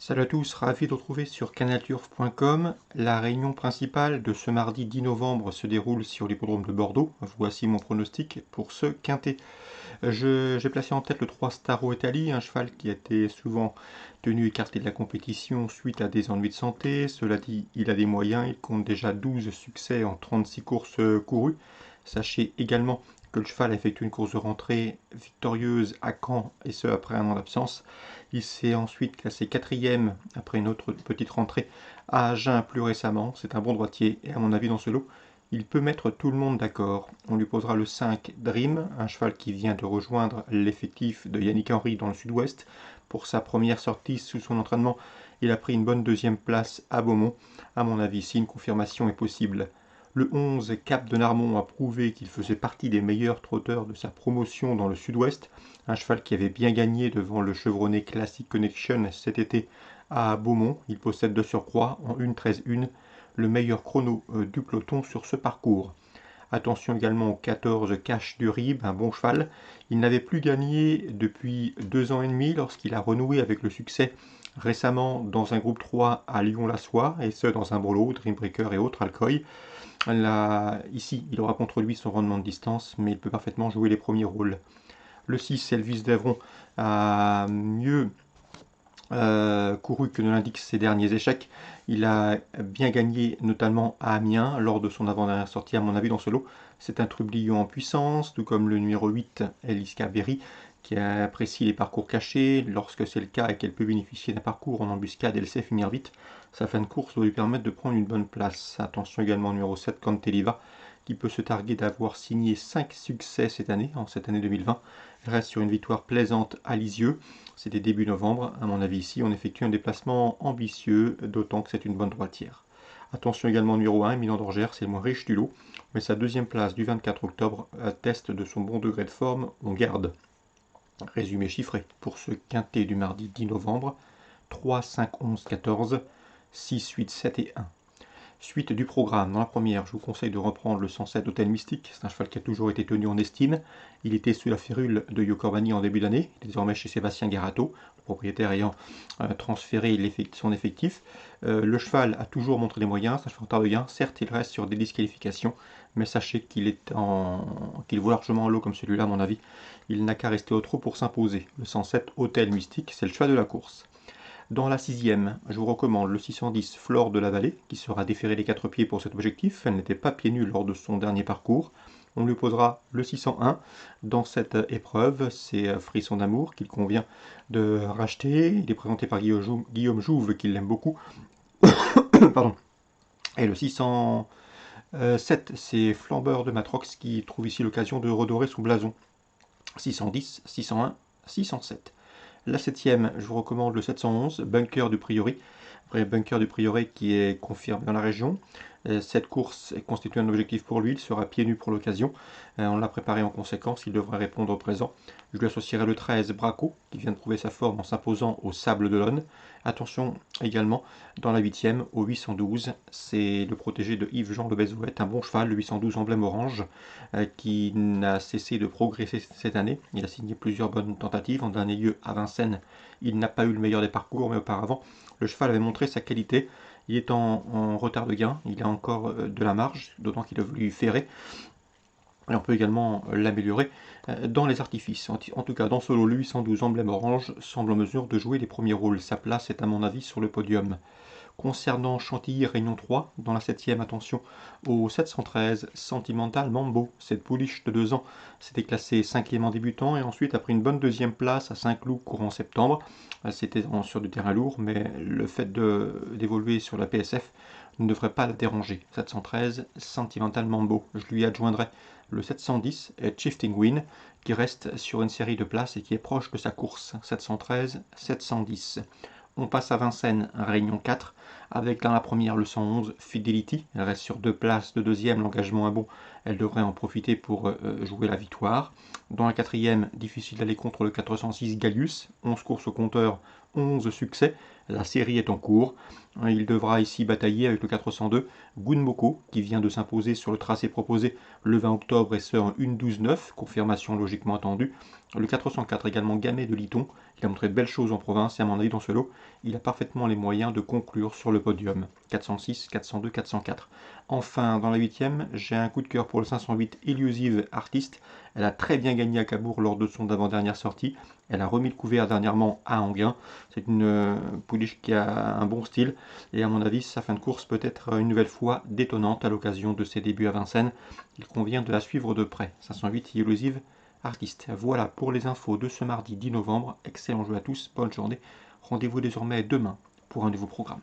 Salut à tous, ravi de retrouver sur canalturf.com. La réunion principale de ce mardi 10 novembre se déroule sur l'hippodrome de Bordeaux. Voici mon pronostic pour ce quintet. J'ai placé en tête le 3 Staro Italie, un cheval qui a été souvent tenu écarté de la compétition suite à des ennuis de santé. Cela dit, il a des moyens, il compte déjà 12 succès en 36 courses courues. Sachez également que le cheval a effectué une course de rentrée victorieuse à Caen, et ce après un an d'absence. Il s'est ensuite classé quatrième après une autre petite rentrée à Agen plus récemment. C'est un bon droitier et à mon avis dans ce lot, il peut mettre tout le monde d'accord. On lui posera le 5 Dream, un cheval qui vient de rejoindre l'effectif de Yannick Henry dans le sud-ouest. Pour sa première sortie sous son entraînement, il a pris une bonne deuxième place à Beaumont. À mon avis, si une confirmation est possible. Le 11 Cap de Narmont a prouvé qu'il faisait partie des meilleurs trotteurs de sa promotion dans le sud-ouest. Un cheval qui avait bien gagné devant le chevronné Classic Connection cet été à Beaumont. Il possède de surcroît en 1.13.1 le meilleur chrono du peloton sur ce parcours. Attention également au 14 Cash du Rib, un bon cheval. Il n'avait plus gagné depuis 2 ans et demi lorsqu'il a renoué avec le succès récemment dans un groupe 3 à Lyon-la-Soie, et ce dans un brolo, Dreambreaker et autres, Alcoy. Ici, il aura contre lui son rendement de distance, mais il peut parfaitement jouer les premiers rôles. Le 6, Elvis Devron, a mieux couru que ne l'indiquent ses derniers échecs. Il a bien gagné, notamment à Amiens, lors de son avant-dernière sortie, à mon avis, dans ce lot. C'est un trublion en puissance, tout comme le numéro 8, Eliska Berry, qui apprécie les parcours cachés. Lorsque c'est le cas et qu'elle peut bénéficier d'un parcours en embuscade, elle sait finir vite. Sa fin de course doit lui permettre de prendre une bonne place. Attention également au numéro 7, Canteliva, qui peut se targuer d'avoir signé 5 succès cette année, en cette année 2020. Elle reste sur une victoire plaisante à Lisieux. C'était début novembre. À mon avis, ici, on effectue un déplacement ambitieux, d'autant que c'est une bonne droitière. Attention également au numéro 1, Milan d'Orgère, c'est le moins riche du lot, mais sa deuxième place du 24 octobre atteste de son bon degré de forme. On garde. Résumé chiffré pour ce quintet du mardi 10 novembre: 3, 5, 11, 14, 6, 8, 7 et 1. Suite du programme. Dans la première, je vous conseille de reprendre le 107 Hôtel Mystique. C'est un cheval qui a toujours été tenu en estime. Il était sous la férule de Yokorbani en début d'année. Il est désormais chez Sébastien Garato, le propriétaire ayant transféré son effectif. Le cheval a toujours montré les moyens. C'est un cheval en retard de gain. Certes, il reste sur des disqualifications, mais sachez qu'il vaut largement en lot comme celui-là, à mon avis. Il n'a qu'à rester au trot pour s'imposer. Le 107 Hôtel Mystique, c'est le cheval de la course. Dans la sixième, je vous recommande le 610 Flore de la Vallée, qui sera déféré les 4 pieds pour cet objectif. Elle n'était pas pieds nus lors de son dernier parcours. On lui posera le 601 dans cette épreuve. C'est Frisson d'amour qu'il convient de racheter. Il est présenté par Guillaume Jouve, qui l'aime beaucoup. Pardon. Et le 607, c'est Flambeur de Matrox, qui trouve ici l'occasion de redorer son blason. 610, 601, 607. La septième, je vous recommande le 711, Bunker du Prieuré. Après, Bunker du Prieuré qui est confirmé dans la région. Cette course constitue un objectif pour lui, il sera pieds nus pour l'occasion. On l'a préparé en conséquence, il devrait répondre au présent. Je lui associerai le 13, Braco, qui vient de prouver sa forme en s'imposant au Sable d'Olonne. Attention également, dans la huitième, au 812, c'est le protégé de Yves-Jean Le Bézouet, un bon cheval, le 812 emblème orange, qui n'a cessé de progresser cette année. Il a signé plusieurs bonnes tentatives. En dernier lieu, à Vincennes, il n'a pas eu le meilleur des parcours, mais auparavant, le cheval avait montré sa qualité. Il est en retard de gain, il a encore de la marge, d'autant qu'il a voulu ferrer. Et on peut également l'améliorer dans les artifices. En tout cas, dans ce lot, le 812 emblème orange semble en mesure de jouer les premiers rôles. Sa place est à mon avis sur le podium. Concernant Chantilly, Réunion 3, dans la 7e, attention au 713, Sentimental Mambo. Cette pouliche de 2 ans s'était classée 5e en débutant et ensuite a pris une bonne deuxième place à Saint-Cloud courant septembre. C'était sur du terrain lourd, mais le fait d'évoluer sur la PSF ne devrait pas la déranger. 713, Sentimental Mambo. Je lui adjoindrai le 710, Shifting Win, qui reste sur une série de places et qui est proche de sa course. 713, 710. On passe à Vincennes, Réunion 4, avec dans la première le 111 Fidelity. Elle reste sur 2 places de deuxième, l'engagement est bon, elle devrait en profiter pour jouer la victoire. Dans la quatrième, difficile d'aller contre le 406 Gallius, 11 courses au compteur, 11 succès. La série est en cours. Il devra ici batailler avec le 402 Gunmoko, qui vient de s'imposer sur le tracé proposé le 20 octobre et ce en 1.12.9, confirmation logiquement attendue. Le 404 également Gamay de Liton, il a montré de belles choses en province et à mon avis dans ce lot, il a parfaitement les moyens de conclure sur le podium. 406, 402, 404. Enfin, dans la 8e, j'ai un coup de cœur pour le 508 Illusive Artist. Elle a très bien gagné à Cabourg lors de son avant-dernière sortie. Elle a remis le couvert dernièrement à Anguin. C'est une pouliche qui a un bon style et à mon avis sa fin de course peut être une nouvelle fois détonnante à l'occasion de ses débuts à Vincennes. Il convient de la suivre de près. 508 Illusive Artist. Voilà pour les infos de ce mardi 10 novembre. Excellent jeu à tous, bonne journée. Rendez-vous désormais demain pour un nouveau programme.